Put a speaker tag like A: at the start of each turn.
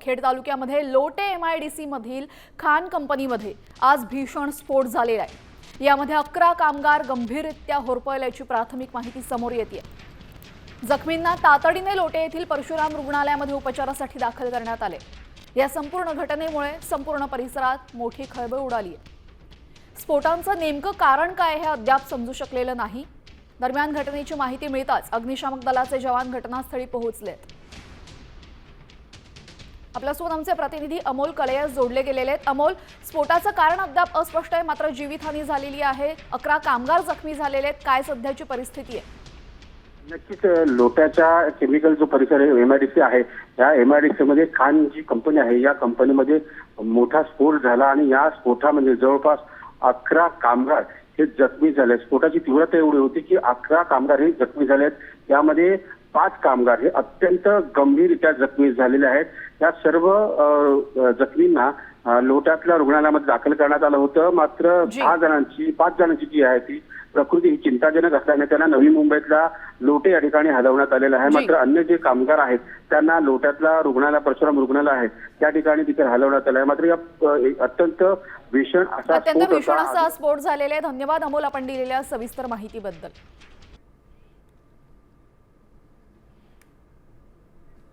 A: खेड तालुक्यामध्ये लोटे MIDC मधील खान कंपनीमध्ये आज भीषण स्फोट झालेला आहे। यामध्ये 11 कामगार गंभीररित्या होरपळल्याची प्राथमिक माहिती समोर येते। जखमींना तातडीने लोटे येथील परशुराम रुग्णालयामध्ये उपचारासाठी दाखल करण्यात आले। या संपूर्ण घटनेमुळे संपूर्ण परिसरात मोठी खळबळ उडाली आहे। स्फोटांचं नेमकं कारण काय हे अद्याप समजू शकलेलं नाही। दरम्यान घटनेची माहिती मिळताच अग्निशामक दलाचे जवान घटनास्थळी पोहोचलेत। आपल्यासोबत आमचे प्रतिनिधी अमोल कलेस जोडले गेलेले आहेत। अमोल, स्फोटाचं कारण अद्याप अस्पष्ट आहे, मात्र जीवितहानी झालेली आहे। 11 कामगार जखमी झालेले आहेत। काय सध्याची परिस्थिती आहे?
B: नक्कीच लोट्याच्या केमिकल जो परिसर आहे MIDC आहे, या MIDC मध्ये खान जी कंपनी आहे, या कंपनीमध्ये मोठा स्फोट झाला आणि या स्फोटामध्ये जवळपास 11 कामगार हे जखमी झाले। स्फोटाची तीव्रता एवढी होती की 11 कामगार हे जखमी झाले आहेत। यामध्ये 5 कामगार हे अत्यंत गंभीररित्या जखमी झालेले आहेत। या सर्व जखमींना लोट्यातल्या रुग्णालयामध्ये दाखल करण्यात आलं होतं, मात्र 5 जणांची जी आहे ती प्रकृती ही चिंताजनक असल्याने त्यांना नवी मुंबईतल्या लोटे या ठिकाणी हलवण्यात आलेलं आहे। मात्र अन्य जे कामगार आहेत त्यांना लोट्यातला रुग्णालय, परशुराम रुग्णालय आहे त्या ठिकाणी तिथे हलवण्यात आलं आहे। मात्र या अत्यंत भीषण असा
A: स्फोट झालेला आहे। धन्यवाद अमोल, आपण दिलेल्या सविस्तर माहितीबद्दल।